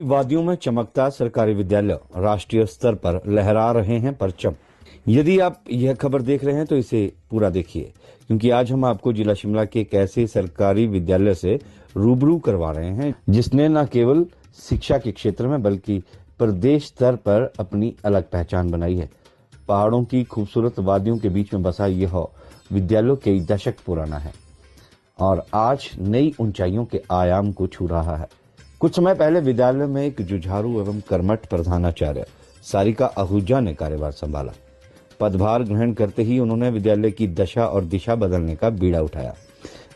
वादियों में चमकता सरकारी विद्यालय राष्ट्रीय स्तर पर लहरा रहे हैं परचम। यदि आप यह खबर देख रहे हैं तो इसे पूरा देखिए, क्योंकि आज हम आपको जिला शिमला के एक ऐसे सरकारी विद्यालय से रूबरू करवा रहे हैं जिसने न केवल शिक्षा के क्षेत्र में बल्कि प्रदेश स्तर पर अपनी अलग पहचान बनाई है। पहाड़ों की खूबसूरत वादियों के बीच में बसा यह विद्यालय कई दशक पुराना है और आज नई ऊंचाइयों के आयाम को छू रहा है। कुछ समय पहले विद्यालय में एक जुझारू एवं कर्मठ प्रधानाचार्य सारिका आहूजा ने कार्यभार संभाला। पदभार ग्रहण करते ही उन्होंने विद्यालय की दशा और दिशा बदलने का बीड़ा उठाया।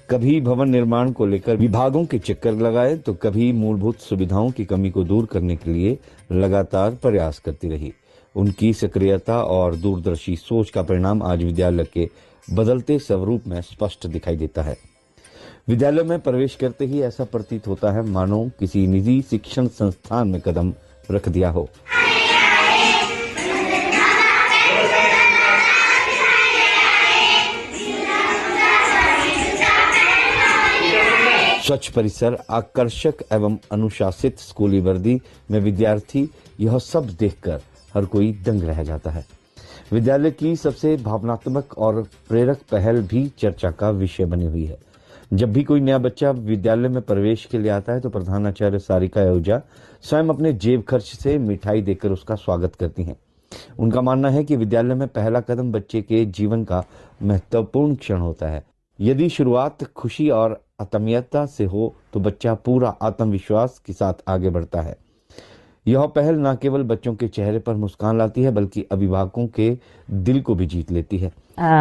कभी भवन निर्माण को लेकर विभागों के चक्कर लगाए तो कभी मूलभूत सुविधाओं की कमी को दूर करने के लिए लगातार प्रयास करती रही। उनकी सक्रियता और दूरदर्शी सोच का परिणाम आज विद्यालय के बदलते स्वरूप में स्पष्ट दिखाई देता है। विद्यालय में प्रवेश करते ही ऐसा प्रतीत होता है मानो किसी निजी शिक्षण संस्थान में कदम रख दिया हो। स्वच्छ परिसर, आकर्षक एवं अनुशासित स्कूली वर्दी में विद्यार्थी, यह सब देखकर हर कोई दंग रह जाता है। विद्यालय की सबसे भावनात्मक और प्रेरक पहल भी चर्चा का विषय बनी हुई है। जब भी कोई नया बच्चा विद्यालय में प्रवेश के लिए आता है तो प्रधानाचार्य सारिका आहूजा स्वयं अपने जेब खर्च से मिठाई देकर उसका स्वागत करती हैं। उनका मानना है कि विद्यालय में पहला कदम बच्चे के जीवन का महत्वपूर्ण क्षण होता है। यदि शुरुआत खुशी और आत्मीयता से हो तो बच्चा पूरा आत्मविश्वास के साथ आगे बढ़ता है। यह पहल न केवल बच्चों के चेहरे पर मुस्कान लाती है बल्कि अभिभावकों के दिल को भी जीत लेती है।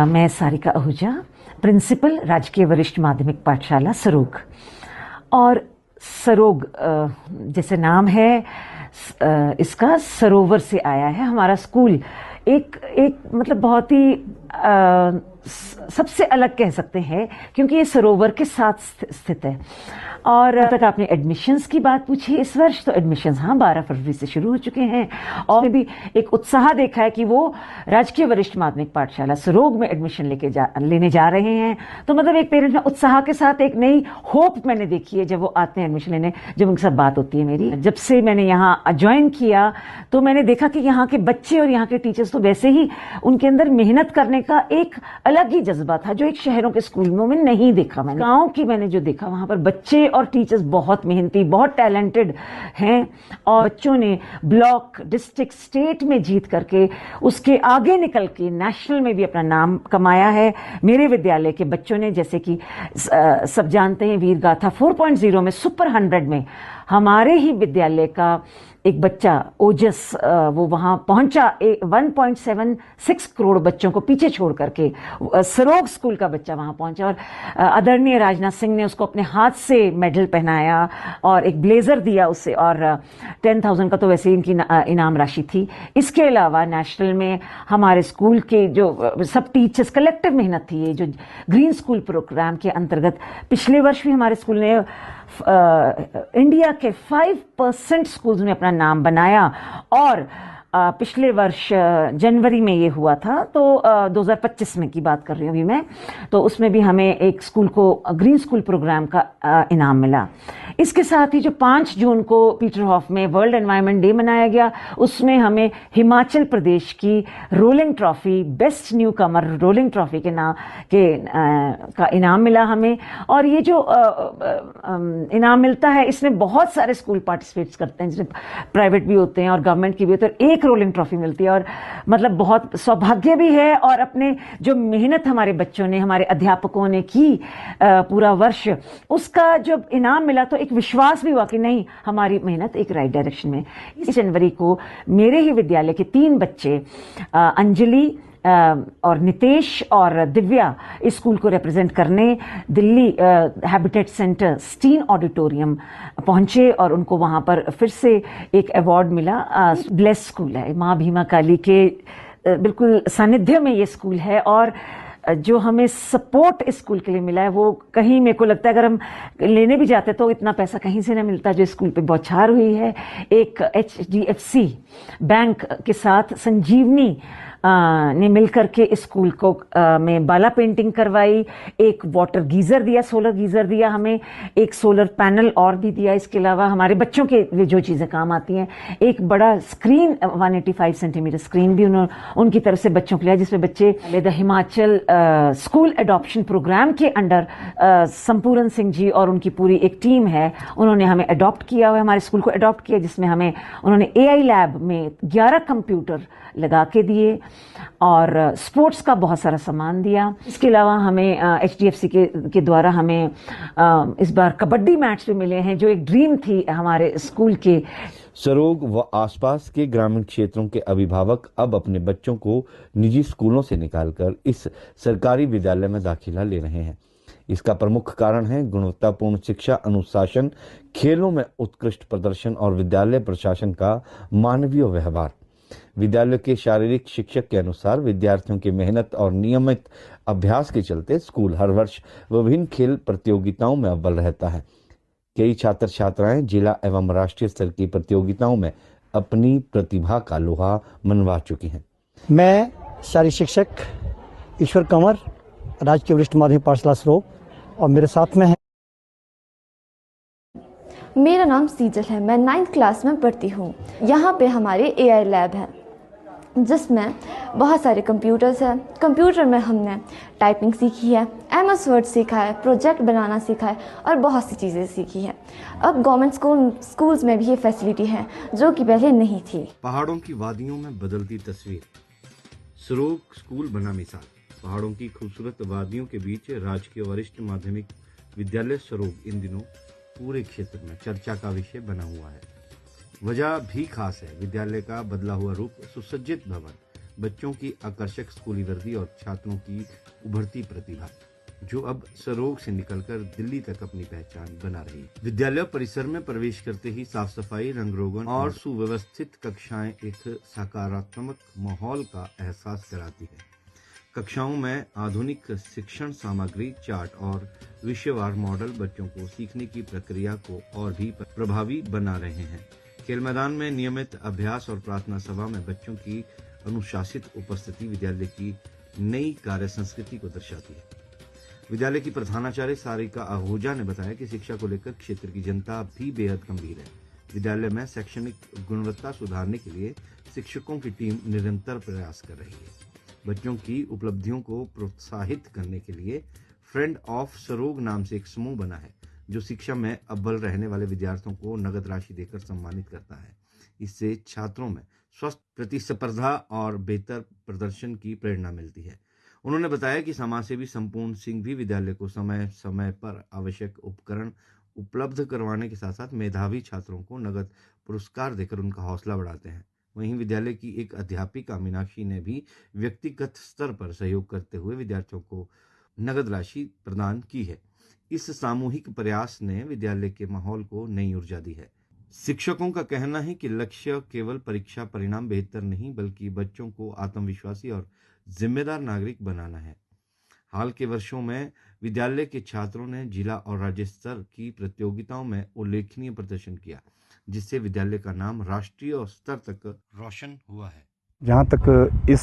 मैं सारिका आहूजा, प्रिंसिपल राजकीय वरिष्ठ माध्यमिक पाठशाला सरोग। और सरोग जैसे नाम है इसका सरोवर से आया है। हमारा स्कूल एक मतलब बहुत ही सबसे अलग कह सकते हैं क्योंकि ये सरोवर के साथ स्थित है। और तक आपने एडमिशन्स की बात पूछी इस वर्ष, तो एडमिशन्स 12 फरवरी से शुरू हो चुके हैं और भी एक उत्साह देखा है कि वो राजकीय वरिष्ठ माध्यमिक पाठशाला सरोग में एडमिशन लेने जा रहे हैं। तो मतलब एक पेरेंट में उत्साह के साथ एक नई होप मैंने देखी है जब वो आते हैं एडमिशन लेने, जब उनके साथ बात होती है मेरी। जब से मैंने यहाँ ज्वाइन किया तो मैंने देखा कि यहाँ के बच्चे और यहाँ के टीचर्स तो वैसे ही उनके अंदर मेहनत करने का एक अलग ही जज्बा था जो एक शहरों के स्कूलों में नहीं देखा मैंने। गाँव की मैंने जो देखा वहाँ पर बच्चे और टीचर्स बहुत मेहनती, बहुत टैलेंटेड हैं और बच्चों ने ब्लॉक, डिस्ट्रिक्ट, स्टेट में जीत करके उसके आगे निकल के नेशनल में भी अपना नाम कमाया है। मेरे विद्यालय के बच्चों ने, जैसे कि सब जानते हैं, वीर गाथा 4.0 में सुपर 100 में हमारे ही विद्यालय का एक बच्चा ओजस वो वहाँ पहुंचा 1.76 करोड़ बच्चों को पीछे छोड़ करके सरोग स्कूल का बच्चा वहाँ पहुंचा और आदरणीय राजनाथ सिंह ने उसको अपने हाथ से मेडल पहनाया और एक ब्लेजर दिया उसे और 10,000 का तो वैसे ही इनकी इनाम राशि थी। इसके अलावा नेशनल में हमारे स्कूल के जो सब टीचर्स कलेक्टिव मेहनत थी, ये जो ग्रीन स्कूल प्रोग्राम के अंतर्गत पिछले वर्ष भी हमारे स्कूल ने इंडिया के 5% स्कूल्स में अपना नाम बनाया और पिछले वर्ष जनवरी में ये हुआ था, तो 2025 में की बात कर रही हूँ अभी मैं, तो उसमें भी हमें एक स्कूल को ग्रीन स्कूल प्रोग्राम का इनाम मिला। इसके साथ ही जो 5 जून को पीटरहॉफ में वर्ल्ड एनवायरनमेंट डे मनाया गया, उसमें हमें हिमाचल प्रदेश की रोलिंग ट्रॉफी, बेस्ट न्यू कमर रोलिंग ट्रॉफी के नाम का इनाम मिला हमें। और ये जो इनाम मिलता है इसमें बहुत सारे स्कूल पार्टिसिपेट करते हैं, जिसमें प्राइवेट भी होते हैं और गवर्नमेंट की भी होती है। एक रोलिंग ट्रॉफी मिलती है और मतलब बहुत सौभाग्य भी है। और अपने जो मेहनत हमारे बच्चों ने, हमारे अध्यापकों ने की पूरा वर्ष, उसका जब इनाम मिला तो एक विश्वास भी हुआ कि नहीं, हमारी मेहनत एक राइट डायरेक्शन में। इस जनवरी को मेरे ही विद्यालय के 3 बच्चे अंजलि और नितेश और दिव्या इस स्कूल को रिप्रेजेंट करने Delhi Habitat Centre Stein Auditorium पहुंचे और उनको वहां पर फिर से एक अवार्ड मिला। ब्लेस स्कूल है, माँ भीमा काली के बिल्कुल सानिध्य में ये स्कूल है और जो हमें सपोर्ट इस स्कूल के लिए मिला है वो कहीं, मेरे को लगता है अगर हम लेने भी जाते तो इतना पैसा कहीं से ना मिलता जो स्कूल पे बौछार हुई है। एक HDFC बैंक के साथ संजीवनी ने मिलकर के इस स्कूल को में बाला पेंटिंग करवाई, एक वाटर गीजर दिया, सोलर गीजर दिया हमें, एक सोलर पैनल और भी दिया। इसके अलावा हमारे बच्चों के लिए जो चीज़ें काम आती हैं, एक बड़ा स्क्रीन 185 सेंटीमीटर स्क्रीन भी उनकी तरफ से बच्चों के लिए, जिसमें बच्चे the Himachal school adoption programme के अंडर संपूर्ण सिंह जी और उनकी पूरी एक टीम है, उन्होंने हमें अडॉप्ट किया हुआ है, हमारे स्कूल को अडॉप्ट किया, जिसमें हमें उन्होंने AI लैब में 11 कंप्यूटर लगा के दिए और स्पोर्ट्स का बहुत सारा सामान दिया। इसके अलावा हमें HDFC के द्वारा हमें इस बार कबड्डी मैच भी मिले हैं, जो एक ड्रीम थी हमारे स्कूल के। सरोग व आसपास के ग्रामीण क्षेत्रों के अभिभावक अब अपने बच्चों को निजी स्कूलों से निकालकर इस सरकारी विद्यालय में दाखिला ले रहे हैं। इसका प्रमुख कारण है गुणवत्तापूर्ण शिक्षा, अनुशासन, खेलों में उत्कृष्ट प्रदर्शन और विद्यालय प्रशासन का मानवीय व्यवहार। विद्यालय के शारीरिक शिक्षक के अनुसार विद्यार्थियों की मेहनत और नियमित अभ्यास के चलते स्कूल हर वर्ष विभिन्न खेल प्रतियोगिताओं में अव्वल रहता है। कई छात्र छात्राएं जिला एवं राष्ट्रीय स्तर की प्रतियोगिताओं में अपनी प्रतिभा का लोहा मनवा चुकी हैं। मैं शारीरिक शिक्षक ईश्वर कंवर, राजकीय वरिष्ठ माध्यमिक पाठशाला सरोग, और मेरे साथ में है। मेरा नाम सीजल है, मैं 9th क्लास में पढ़ती हूँ। यहाँ पे हमारी AI लैब है, जिसमें बहुत सारे कंप्यूटर्स हैं। कंप्यूटर में हमने टाइपिंग सीखी है, MS वर्ड सीखा है, प्रोजेक्ट बनाना सीखा है और बहुत सी चीज़ें सीखी हैं। अब गवर्नमेंट स्कूल्स में भी ये फैसिलिटी है, जो कि पहले नहीं थी। पहाड़ों की वादियों में बदलती तस्वीर, सरोग स्कूल बना मिसाल। पहाड़ों की खूबसूरत वादियों के बीच राजकीय वरिष्ठ माध्यमिक विद्यालय सरोग इन दिनों पूरे क्षेत्र में चर्चा का विषय बना हुआ है। वजह भी खास है, विद्यालय का बदला हुआ रूप, सुसज्जित भवन, बच्चों की आकर्षक स्कूली वर्दी और छात्रों की उभरती प्रतिभा, जो अब सरोग से निकलकर दिल्ली तक अपनी पहचान बना रही है। विद्यालय परिसर में प्रवेश करते ही साफ सफाई, रंग रोगन और सुव्यवस्थित कक्षाएं एक सकारात्मक माहौल का एहसास कराती है। कक्षाओं में आधुनिक शिक्षण सामग्री, चार्ट और विषयवार मॉडल बच्चों को सीखने की प्रक्रिया को और भी प्रभावी बना रहे हैं। खेल मैदान में नियमित अभ्यास और प्रार्थना सभा में बच्चों की अनुशासित उपस्थिति विद्यालय की नई कार्य संस्कृति को दर्शाती है। विद्यालय की प्रधानाचार्य सारिका आहूजा ने बताया कि शिक्षा को लेकर क्षेत्र की जनता भी बेहद गंभीर है। विद्यालय में शैक्षणिक गुणवत्ता सुधारने के लिए शिक्षकों की टीम निरंतर प्रयास कर रही है। बच्चों की उपलब्धियों को प्रोत्साहित करने के लिए फ्रेंड ऑफ सरोग नाम से एक समूह बना है, जो शिक्षा में अव्वल रहने वाले विद्यार्थियों को नगद राशि देकर सम्मानित करता है। इससे छात्रों में स्वस्थ प्रतिस्पर्धा और बेहतर प्रदर्शन की प्रेरणा मिलती है। उन्होंने बताया कि समाजसेवी संपूर्ण सिंह भी विद्यालय को समय समय पर आवश्यक उपकरण उपलब्ध करवाने के साथ साथ मेधावी छात्रों को नगद पुरस्कार देकर उनका हौसला बढ़ाते हैं। वहीं विद्यालय की एक अध्यापिका मीनाक्षी ने भी व्यक्तिगत स्तर पर सहयोग करते हुए विद्यार्थियों को नगद राशि प्रदान की है। इस सामूहिक प्रयास ने विद्यालय के माहौल को नई ऊर्जा दी है। शिक्षकों का कहना है कि लक्ष्य केवल परीक्षा परिणाम बेहतर नहीं, बल्कि बच्चों को आत्मविश्वासी और जिम्मेदार नागरिक बनाना है। हाल के वर्षों में विद्यालय के छात्रों ने जिला और राज्य स्तर की प्रतियोगिताओं में उल्लेखनीय प्रदर्शन किया, जिससे विद्यालय का नाम राष्ट्रीय स्तर तक रोशन हुआ है। जहाँ तक इस